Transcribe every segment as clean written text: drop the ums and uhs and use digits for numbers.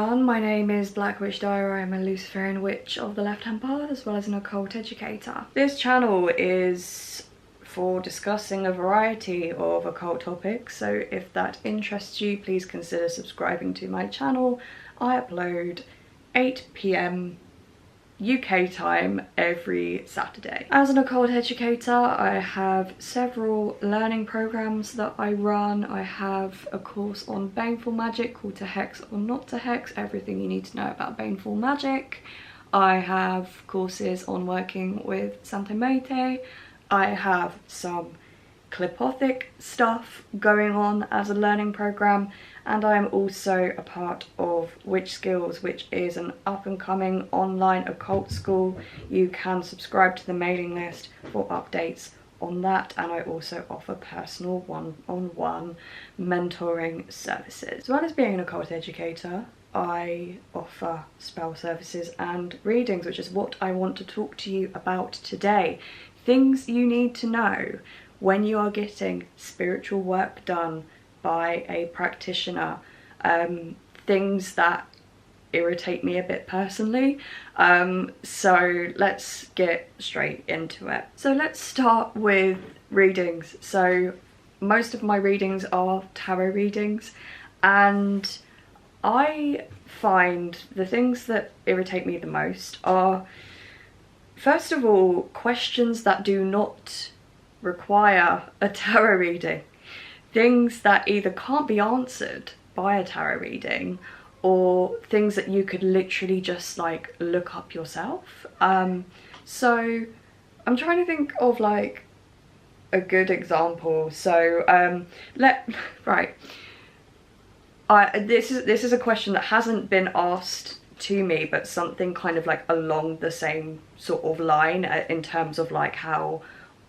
everyone, my name is BlackWitchDirah. I'm a Luciferian witch of the left-hand path as well as an occult educator. This channel is for discussing a variety of occult topics, so if that interests you, please consider subscribing to my channel. I upload 8 PM UK time every Saturday. As an occult educator, I have several learning programs that I run. I have a course on baneful magic called To Hex or Not to Hex, everything you need to know about baneful magic. I have courses on working with Santa Maite. I have some clipothic stuff going on as a learning program, and I am also a part of Witch Skills, which is an up-and-coming online occult school. You can subscribe to the mailing list for updates on that, and I also offer personal one-on-one mentoring services. As well as being an occult educator, I offer spell services and readings, which is what I want to talk to you about today. Things you need to know when you are getting spiritual work done by a practitioner, things that irritate me a bit personally. So let's get straight into it. So let's start with readings. So most of my readings are tarot readings, and I find the things that irritate me the most are, first of all, questions that do not require a tarot reading. Things that either can't be answered by a tarot reading, or things that you could literally just like look up yourself. So I'm trying to think of like a good example. So this is a question that hasn't been asked to me, but something kind of like along the same sort of line in terms of like how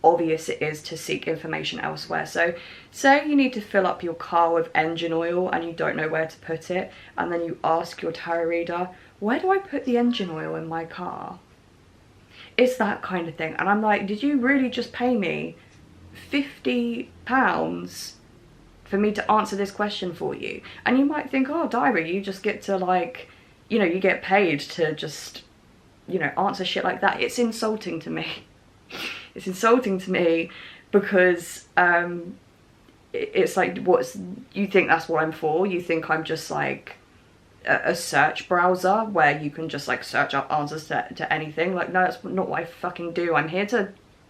obvious it is to seek information elsewhere. So say you need to fill up your car with engine oil and you don't know where to put it, and then you ask your tarot reader, where do I put the engine oil in my car? It's that kind of thing. And I'm like, did you really just pay me £50 for me to answer this question for you? And you might think, oh, Dirah, you just get to like, you know, you get paid to just, you know, answer shit like that. It's insulting to me. It's insulting to me because it's like, you think that's what I'm for? You think I'm just like a search browser where you can just like search up answers to anything? Like, no, that's not what I fucking do. I'm here to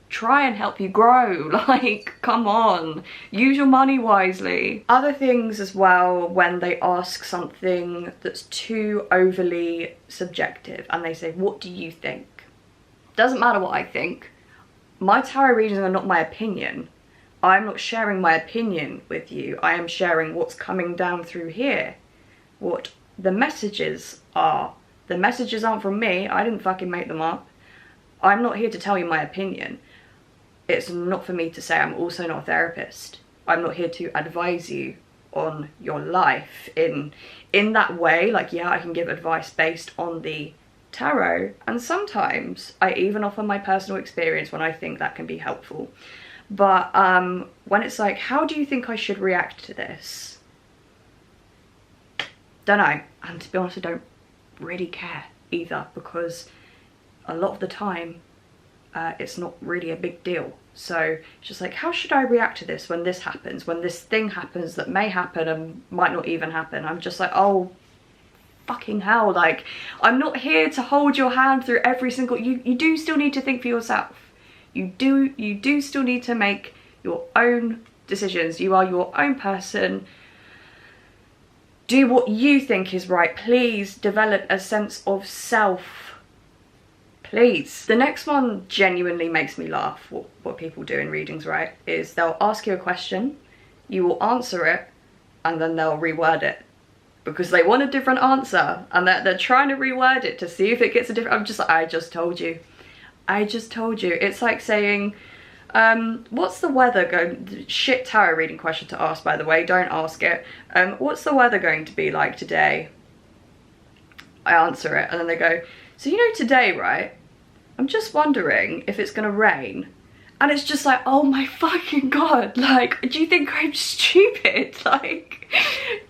try and help you grow. Like, come on, use your money wisely. Other things as well, when they ask something that's too overly subjective and they say, what do you think? Doesn't matter what I think. My tarot readings are not my opinion. I'm not sharing my opinion with you. I am sharing what's coming down through here, what the messages are. The messages aren't from me. I didn't fucking make them up. I'm not here to tell you my opinion. It's not for me to say. I'm also not a therapist. I'm not here to advise you on your life in that way. Like, yeah, I can give advice based on the tarot, and sometimes I even offer my personal experience when I think that can be helpful. But when it's like, how do you think I should react to this? Don't know. And to be honest, I don't really care either, because a lot of the time it's not really a big deal. So it's just like, how should I react to this when this happens, when this thing happens that may happen and might not even happen? I'm just like, oh fucking hell, like, I'm not here to hold your hand through every single, you do still need to think for yourself. You do still need to make your own decisions. You are your own person. Do what you think is right. Please develop a sense of self. Please. The next one genuinely makes me laugh. What people do in readings, right, is they'll ask you a question, you will answer it, and then they'll reword it because they want a different answer, and they're trying to reword it to see if it gets a different. I'm just like, I just told you. I just told you. It's like saying, what's the weather going... Shit tarot reading question to ask, by the way. Don't ask it. What's the weather going to be like today? I answer it, and then they go, so you know today, right? I'm just wondering if it's going to rain. And it's just like, oh my fucking god, like, do you think I'm stupid? Like,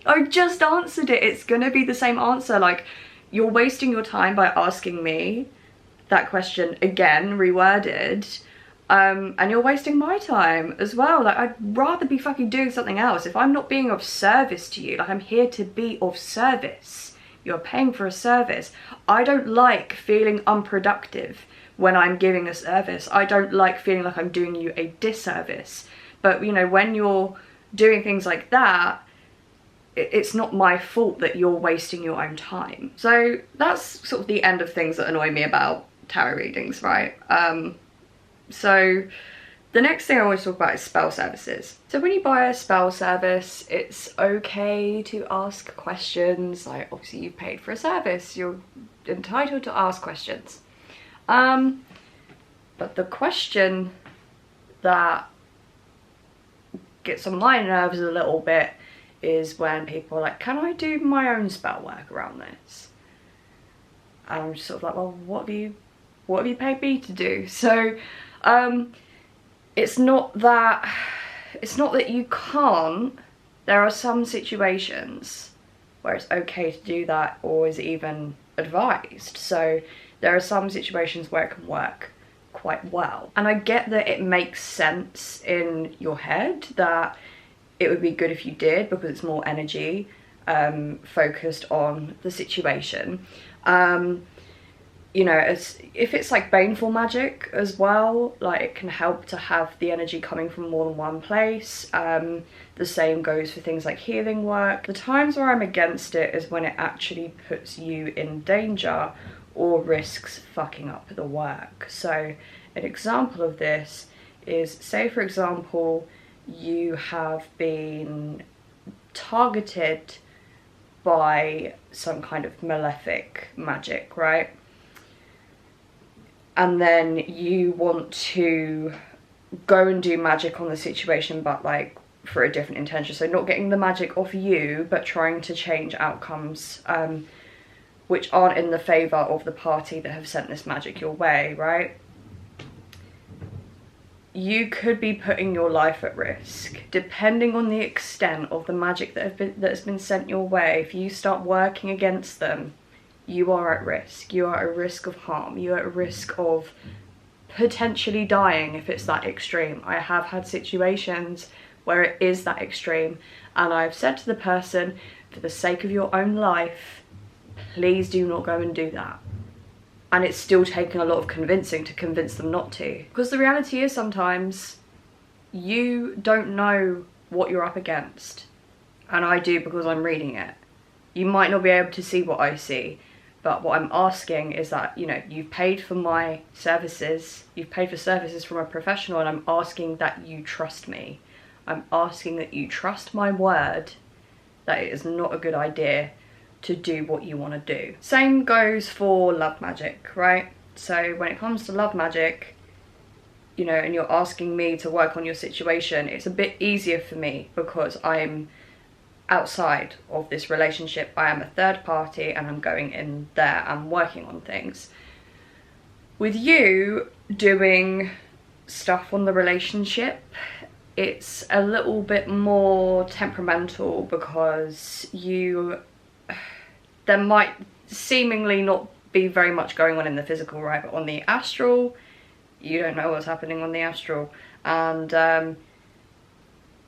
I just answered it. It's gonna be the same answer. Like, you're wasting your time by asking me that question again, reworded, and you're wasting my time as well. Like, I'd rather be fucking doing something else. If I'm not being of service to you, like, I'm here to be of service. You're paying for a service. I don't like feeling unproductive when I'm giving a service. I don't like feeling like I'm doing you a disservice. But, you know, when you're doing things like that, it's not my fault that you're wasting your own time. So that's sort of the end of things that annoy me about tarot readings, right? So the next thing I want to talk about is spell services. So when you buy a spell service, it's okay to ask questions. Like, obviously you've paid for a service, you're entitled to ask questions. But the question that gets on my nerves a little bit is when people are like, can I do my own spell work around this? And I'm just sort of like, well, what have you paid me to do? So it's not that you can't. There are some situations where it's okay to do that, or is even advised. So there are some situations where it can work quite well. And I get that it makes sense in your head that it would be good if you did, because it's more energy focused on the situation. You know, if it's like baneful magic as well, like, it can help to have the energy coming from more than one place. The same goes for things like healing work. The times where I'm against it is when it actually puts you in danger or risks fucking up the work. So an example of this is, say for example, you have been targeted by some kind of malefic magic, right? And then you want to go and do magic on the situation, but like for a different intention. So not getting the magic off you, but trying to change outcomes which aren't in the favour of the party that have sent this magic your way, right? You could be putting your life at risk, depending on the extent of the magic that has been sent your way. If you start working against them, you are at risk. You are at risk of harm. You are at risk of potentially dying if it's that extreme. I have had situations where it is that extreme, and I've said to the person, for the sake of your own life, please do not go and do that. And it's still taken a lot of convincing to convince them not to. Because the reality is, sometimes you don't know what you're up against. And I do, because I'm reading it. You might not be able to see what I see, but what I'm asking is that, you know, you've paid for my services, you've paid for services from a professional, and I'm asking that you trust me. I'm asking that you trust my word that it is not a good idea to do what you want to do. Same goes for love magic, right? So when it comes to love magic, you know, and you're asking me to work on your situation, it's a bit easier for me because I'm outside of this relationship. I am a third party and I'm going in there and working on things. With you doing stuff on the relationship, it's a little bit more temperamental, because there might seemingly not be very much going on in the physical, right? But on the astral, you don't know what's happening on the astral. And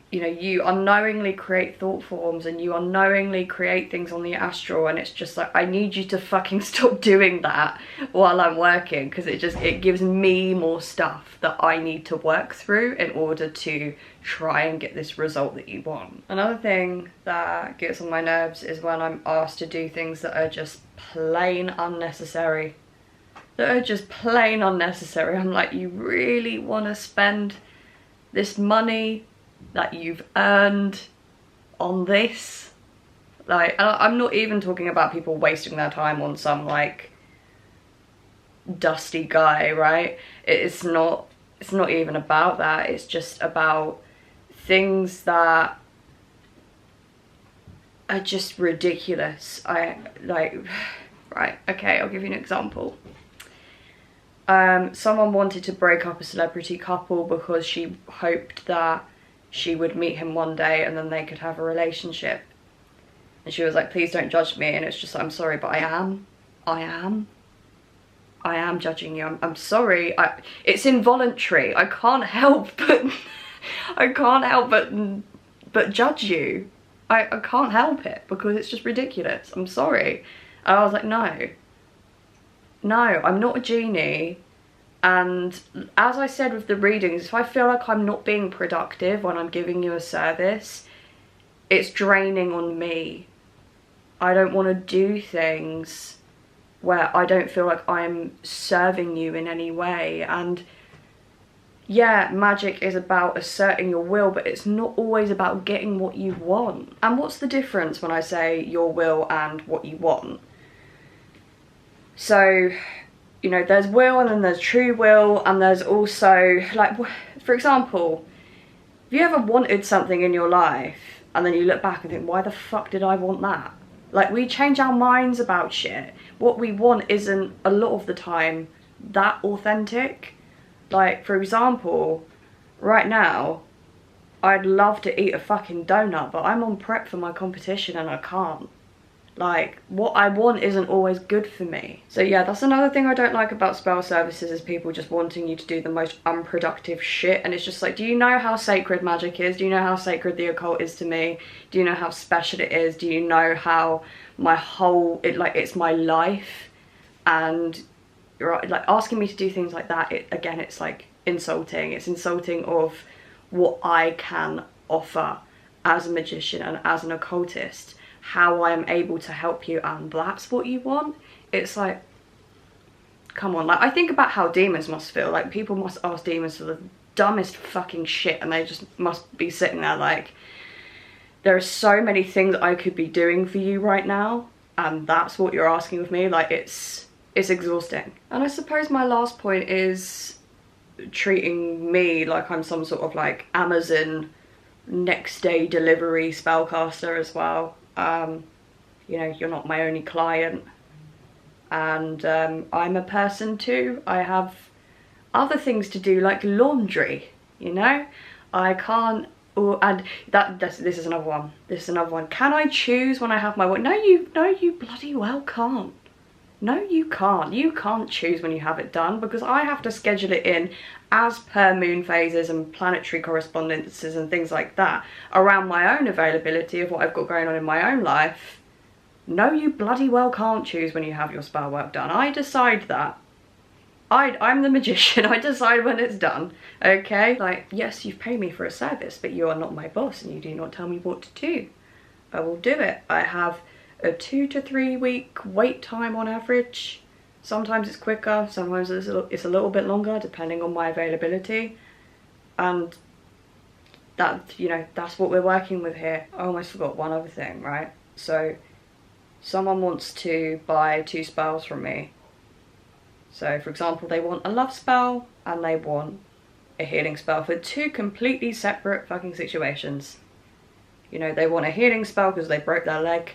you know, you unknowingly create thought forms and you unknowingly create things on the astral, and it's just like, I need you to fucking stop doing that while I'm working, because it gives me more stuff that I need to work through in order to try and get this result that you want. Another thing that gets on my nerves is when I'm asked to do things that are just plain unnecessary. I'm like, you really want to spend this money that you've earned on this? Like, I'm not even talking about people wasting their time on some like dusty guy, right? It's not even about that. It's just about things that are just ridiculous. Right, okay, I'll give you an example. Someone wanted to break up a celebrity couple because she hoped that she would meet him one day and then they could have a relationship. And she was like, please don't judge me. And it's just, I'm sorry, but I am judging you. I'm sorry. It's involuntary. I can't help but but judge you. I can't help it because it's just ridiculous. I'm sorry. And I was like, no, I'm not a genie. And as I said with the readings, if I feel like I'm not being productive when I'm giving you a service, it's draining on me. I don't want to do things where I don't feel like I'm serving you in any way. And yeah, magic is about asserting your will, but it's not always about getting what you want. And what's the difference when I say your will and what you want? So, you know, there's will and then there's true will, and there's also, like, for example, have you ever wanted something in your life and then you look back and think, why the fuck did I want that? Like, we change our minds about shit. What we want isn't a lot of the time that authentic. Like, for example, right now, I'd love to eat a fucking donut, but I'm on prep for my competition and I can't. Like, what I want isn't always good for me. So yeah, that's another thing I don't like about spell services, is people just wanting you to do the most unproductive shit. And it's just like, do you know how sacred magic is? Do you know how sacred the occult is to me? Do you know how special it is? Do you know how my whole, it's my life? And right, like, asking me to do things like that, again, it's like insulting. It's insulting of what I can offer as a magician and as an occultist, how I am able to help you, and that's what you want. It's like, come on. Like, I think about how demons must feel. Like, people must ask demons for the dumbest fucking shit, and they just must be sitting there like, there are so many things I could be doing for you right now, and that's what you're asking of me. Like, it's exhausting. And I suppose my last point is treating me like I'm some sort of like Amazon next day delivery spellcaster as well. You know, you're not my only client, and I'm a person too. I have other things to do, like laundry, you know. I can't, and this is another one. This is another one. Can I choose when I have my work? No, you bloody well can't. No, you can't. You can't choose when you have it done, because I have to schedule it in as per moon phases and planetary correspondences and things like that, around my own availability of what I've got going on in my own life. No, you bloody well can't choose when you have your spell work done. I decide that. I'm the magician. I decide when it's done, okay? Like, yes, you've paid me for a service, but you are not my boss and you do not tell me what to do. I will do it. I have a 2 to 3 week wait time on average. Sometimes it's quicker, sometimes it's a little bit longer, depending on my availability. And that, you know, that's what we're working with here. I almost forgot one other thing, right? So someone wants to buy 2 spells from me. So for example, they want a love spell and they want a healing spell, for 2 completely separate fucking situations. You know, they want a healing spell because they broke their leg,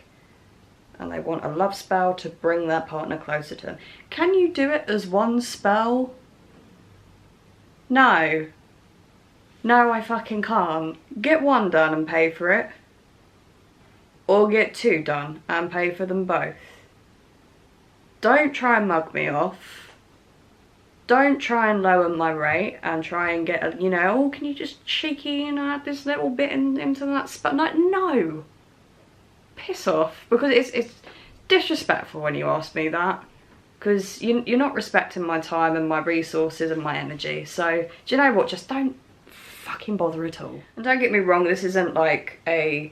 and they want a love spell to bring their partner closer to them. Can you do it as one spell? No. No, I fucking can't. Get 1 done and pay for it. Or get 2 done and pay for them both. Don't try and mug me off. Don't try and lower my rate and try and get a, you know, oh, can you just cheeky and add this little bit into that spell? Like, no. Piss off, because it's disrespectful when you ask me that, because you're not respecting my time and my resources and my energy. So do you know what, just don't fucking bother at all. And don't get me wrong, this isn't like a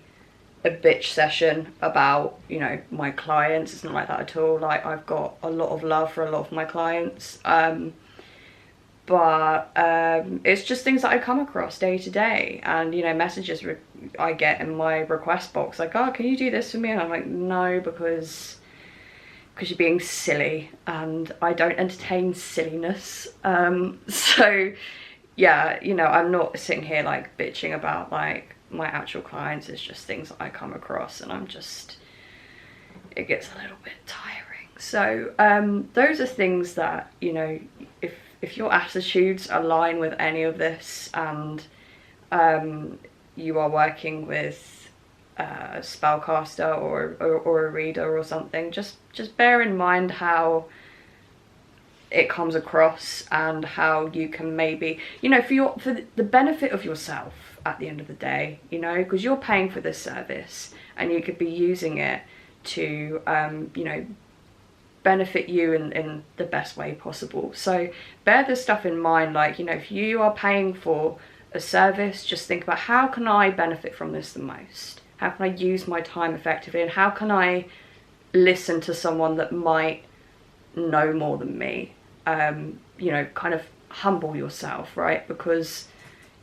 bitch session about, you know, my clients. It's not like that at all. Like, I've got a lot of love for a lot of my clients, but it's just things that I come across day to day, and, you know, messages I get in my request box like, oh, can you do this for me? And I'm like, no, because you're being silly, and I don't entertain silliness. So yeah, you know, I'm not sitting here like bitching about like my actual clients. It's just things that I come across, and I'm just, it gets a little bit tiring. So those are things that, you know, if if your attitudes align with any of this, and you are working with a spellcaster or a reader or something, just bear in mind how it comes across, and how you can maybe, you know, for the benefit of yourself at the end of the day, you know, because you're paying for this service and you could be using it to you know, benefit you in the best way possible. So bear this stuff in mind. Like, you know, if you are paying for a service, just think about, how can I benefit from this the most? How can I use my time effectively, and how can I listen to someone that might know more than me? You know, kind of humble yourself, right? Because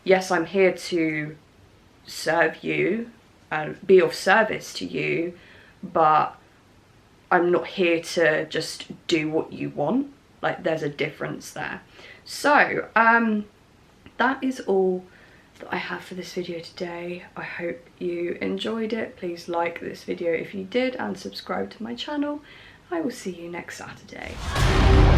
yes, I'm here to serve you and be of service to you, but I'm not here to just do what you want. Like, there's a difference there. So that is all that I have for this video today. I hope you enjoyed it. Please like this video if you did, and subscribe to my channel. I will see you next Saturday.